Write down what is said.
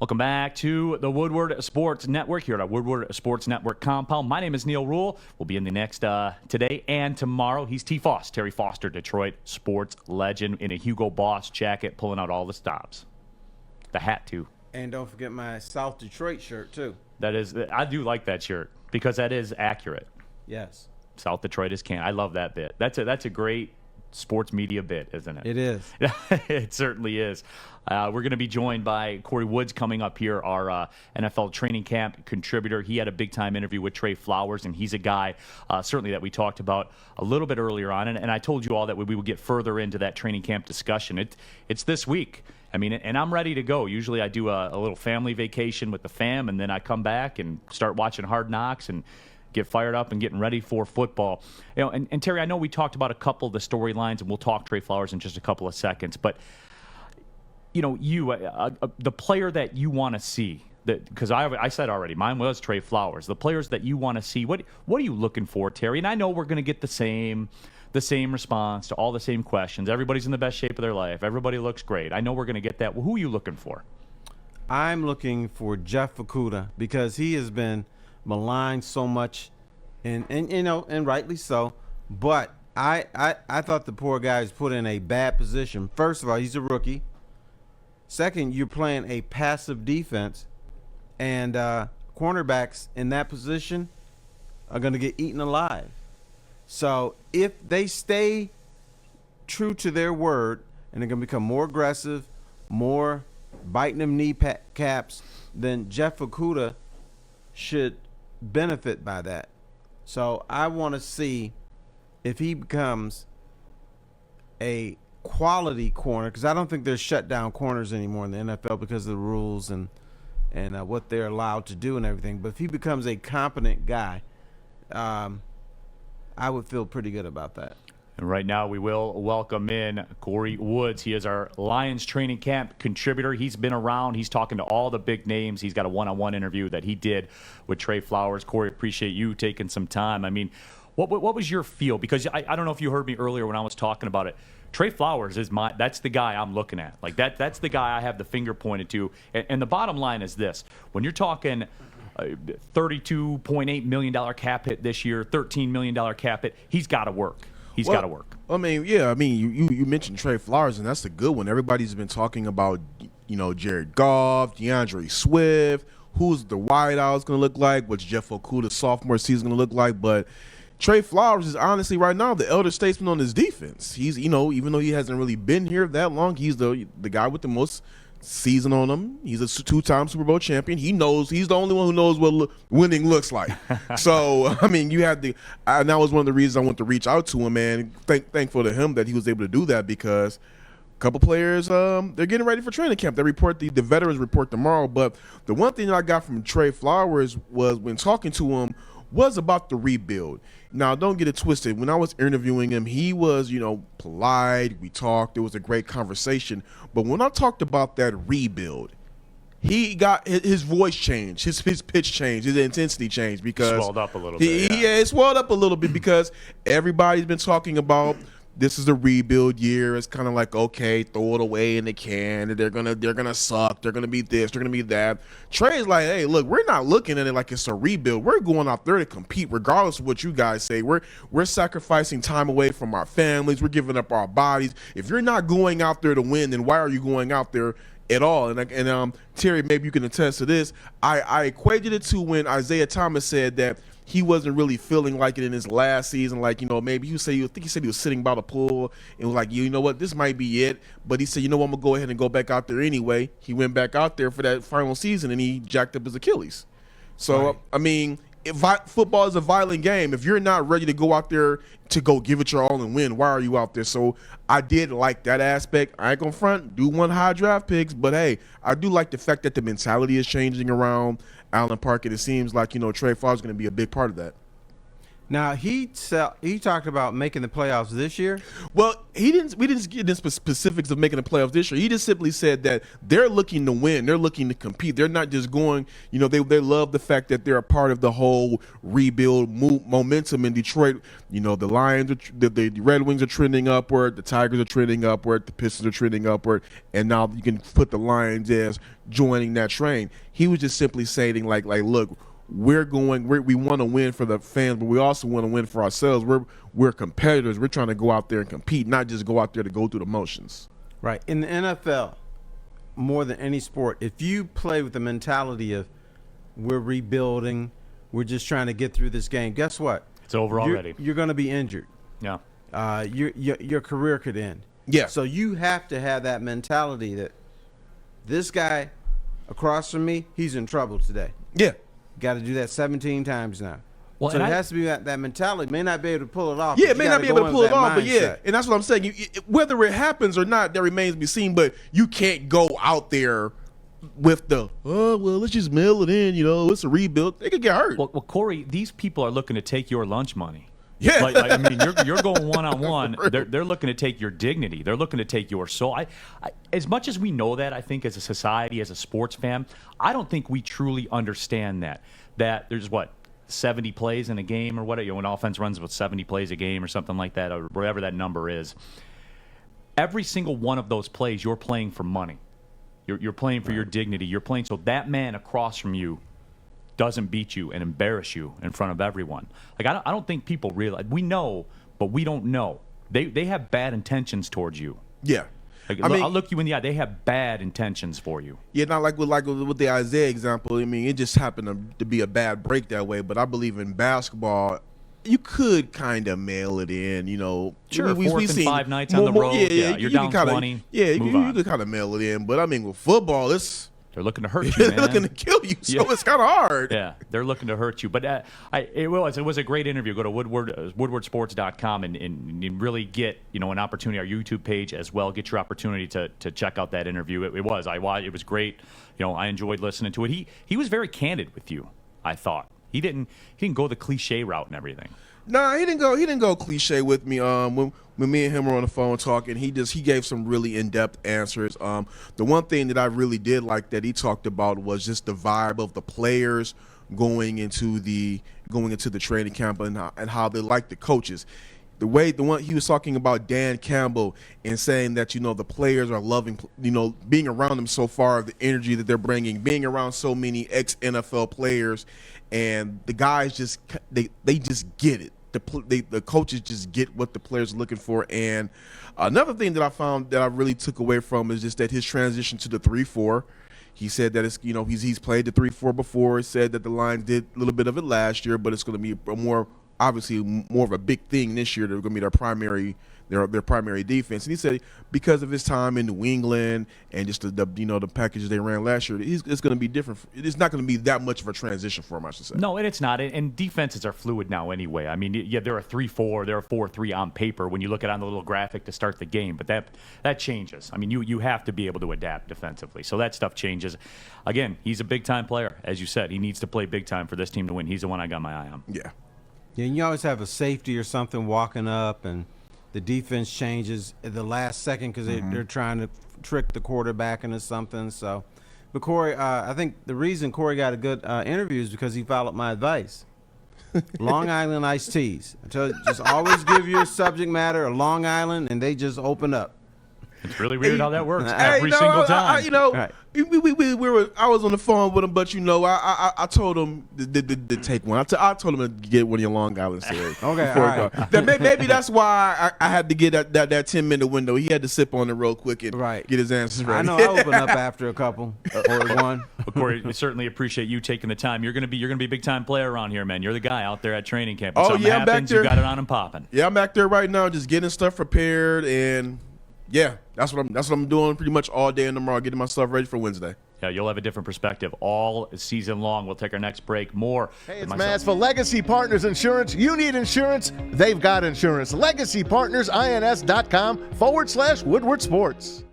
Welcome back to the Woodward Sports Network here at our Woodward Sports Network compound. My name is Neal Ruhl. We'll be in the next today and tomorrow. He's Terry Foster, Detroit sports legend in a Hugo Boss jacket, pulling out all the stops. The hat, too. And don't forget my South Detroit shirt, too. I do like that shirt because that is accurate. Yes. South Detroit is can. I love that bit. That's a great sports media bit, isn't it? It is. It certainly is. We're going to be joined by Kory Woods coming up here, our NFL training camp contributor. He had a big-time interview with Trey Flowers, and he's a guy certainly that we talked about a little bit earlier on. And I told you all that we would get further into that training camp discussion. It's this week. I mean, and I'm ready to go. Usually I do a little family vacation with the fam, and then I come back and start watching Hard Knocks and get fired up and getting ready for football. You know, and Terry, I know we talked about a couple of the storylines, and we'll talk Trey Flowers in just a couple of seconds. But, you know, the player that you want to see, because I said already, mine was Trey Flowers. The players that you want to see, what are you looking for, Terry? And I know we're going to get the same response to all the same questions. Everybody's in the best shape of their life. Everybody looks great. I know we're going to get that. Well, who are you looking for? I'm looking for Jeff Okudah because he has been maligned so much, and you know, and rightly so. But I thought the poor guy was put in a bad position. First of all, he's a rookie. Second, you're playing a passive defense, and cornerbacks in that position are going to get eaten alive. So if they stay true to their word and they're going to become more aggressive, more biting them caps, then Jeff Okudah should benefit by that. So I want to see if he becomes a quality corner, because I don't think there's shut down corners anymore in the NFL because of the rules and what they're allowed to do and everything. But if he becomes a competent guy, I would feel pretty good about that. And right now we will welcome in Kory Woods. He is our Lions training camp contributor. He's been around. He's talking to all the big names. He's got a one-on-one interview that he did with Trey Flowers. Kory, appreciate you taking some time. I mean, what was your feel? Because I don't know if you heard me earlier when I was talking about it. Trey Flowers that's the guy I'm looking at. Like that's the guy I have the finger pointed to. And the bottom line is this. When you're talking $32.8 million cap hit this year, $13 million cap hit, he's got to work. He's got to work. I mean, yeah. I mean, you mentioned Trey Flowers, and that's a good one. Everybody's been talking about, you know, Jared Goff, DeAndre Swift, who's the wideouts going to look like, what's Jeff Okudah's sophomore season going to look like. But Trey Flowers is honestly right now the elder statesman on his defense. He's, you know, even though he hasn't really been here that long, he's the guy with the most season on him. He's a two-time Super Bowl champion. He knows. He's the only one who knows what winning looks like. So, I mean, you have and that was one of the reasons I wanted to reach out to him, man. Thankful to him that he was able to do that, because a couple players, they're getting ready for training camp. They report the veterans report tomorrow. But the one thing that I got from Trey Flowers was, when talking to him, was about the rebuild. Now, don't get it twisted. When I was interviewing him, he was, you know, polite. We talked. It was a great conversation. But when I talked about that rebuild, he got his voice changed, his pitch changed, his intensity changed, because swelled up a little bit. Yeah, it swelled up a little bit because everybody's been talking about this is a rebuild year. It's kind of like, okay, throw it away in the can. They're gonna suck. They're gonna be this. They're gonna be that. Trey's like, hey, look, we're not looking at it like it's a rebuild. We're going out there to compete, regardless of what you guys say. We're sacrificing time away from our families. We're giving up our bodies. If you're not going out there to win, then why are you going out there at all? And Terry, maybe you can attest to this. I equated it to when Isaiah Thomas said that he wasn't really feeling like it in his last season. Like, you know, maybe he said he was sitting by the pool and was like, you know what, this might be it. But he said, you know what, I'm going to go ahead and go back out there anyway. He went back out there for that final season, and he jacked up his Achilles. So, right. I mean, football is a violent game. If you're not ready to go out there to go give it your all and win, why are you out there? So I did like that aspect. I ain't going to front, do one high draft picks, but hey, I do like the fact that the mentality is changing around Allen Park, and it seems like, you know, Trey Flowers is going to be a big part of that. Now he talked about making the playoffs this year. Well, we didn't get into specifics of making the playoffs this year. He just simply said that they're looking to win. They're looking to compete. They're not just going, they love the fact that they're a part of the whole rebuild momentum in Detroit. The Lions, the Red Wings are trending upward. The Tigers are trending upward. The Pistons are trending upward. And now you can put the Lions as joining that train. He was just simply saying like look, we want to win for the fans, but we also want to win for ourselves. We're competitors. We're trying to go out there and compete, not just go out there to go through the motions. Right. In the NFL, more than any sport, if you play with the mentality of we're rebuilding, we're just trying to get through this game, guess what? It's over already. You're going to be injured. Yeah. Your career could end. Yeah. So you have to have that mentality that this guy across from me, he's in trouble today. Yeah. Got to do that 17 times now. Well, so it has to be that mentality. May not be able to pull it off. Yeah, it may not be able to pull it off, but mindset. and that's what I'm saying. Whether it happens or not, that remains to be seen. But you can't go out there with let's just mail it in. It's a rebuild. They could get hurt. Well, Kory, these people are looking to take your lunch money. Yeah, you're going one-on-one. They're looking to take your dignity. They're looking to take your soul. I as much as we know that, I think as a society, as a sports fan, I don't think we truly understand that there's 70 plays in a game or whatever. When offense runs with 70 plays a game or something like that, or whatever that number is. Every single one of those plays, you're playing for money. You're playing for your dignity. You're playing so that man across from you doesn't beat you and embarrass you in front of everyone. I don't think people realize. We know, but we don't know. They have bad intentions towards you. Yeah. I'll look you in the eye. They have bad intentions for you. Yeah, not like with the Isaiah example. It just happened to be a bad break that way. But I believe in basketball, you could kind of mail it in. Sure, we've fourth and seen 5 nights on the road. Yeah, you're down 20. Yeah, you could kind of mail it in. But with football, they're looking to hurt you, they're man. looking to kill you, so it's kind of hard. Yeah, they're looking to hurt you. But it was a great interview. Go to woodwardsports.com and really get an opportunity. Our YouTube page as well. Get your opportunity to check out that interview. It was great. I enjoyed listening to it. He was very candid with you. I thought he didn't go the cliche route and everything. Nah, he didn't go cliche with me. When me and him were on the phone talking, he gave some really in-depth answers. The one thing that I really did like that he talked about was just the vibe of the players going into the training camp and how they like the coaches. The one he was talking about Dan Campbell and saying that the players are loving being around them so far, the energy that they're bringing, being around so many ex-NFL players, and the guys just they just get it. The coaches just get what the players are looking for. And another thing that I found that I really took away from is just that his transition to the 3-4. He said that it's he's played the 3-4 before. He said that the Lions did a little bit of it last year, but it's going to be more of a big thing this year. They're going to be their primary defense. And he said because of his time in New England and just the packages they ran last year, it's going to be different. It's not going to be that much of a transition for him, I should say. No, and it's not. And defenses are fluid now anyway. They're a 3-4, they're a 4-3 on paper when you look at it on the little graphic to start the game. But that changes. You have to be able to adapt defensively. So that stuff changes. Again, he's a big-time player. As you said, he needs to play big time for this team to win. He's the one I got my eye on. Yeah. Yeah, and you always have a safety or something walking up, and the defense changes at the last second because they're trying to trick the quarterback into something. So, but Kory, I think the reason Kory got a good interview is because he followed my advice. Long Island iced teas. I tell you, just always give your subject matter a Long Island, and they just open up. It's really weird how that works every single time. Right. I was on the phone with him, but I told him to take one. I told him to get one of your Long Island series. Okay, all right. Maybe that's why I had to get that 10-minute window. He had to sip on it real quick and get his answers ready. I know I open up after a couple or one. Well, Kory, we certainly appreciate you taking the time. You're gonna be a big time player around here, man. You're the guy out there at training camp. If something I'm back there. You got it on and popping. Yeah, I'm back there right now, just getting stuff prepared and. Yeah, that's what I'm doing pretty much all day and tomorrow, getting myself ready for Wednesday. Yeah, you'll have a different perspective all season long. We'll take our next break. More. Hey, it's Maz for Legacy Partners Insurance. You need insurance, they've got insurance. LegacyPartnersINS.com/Woodward Sports.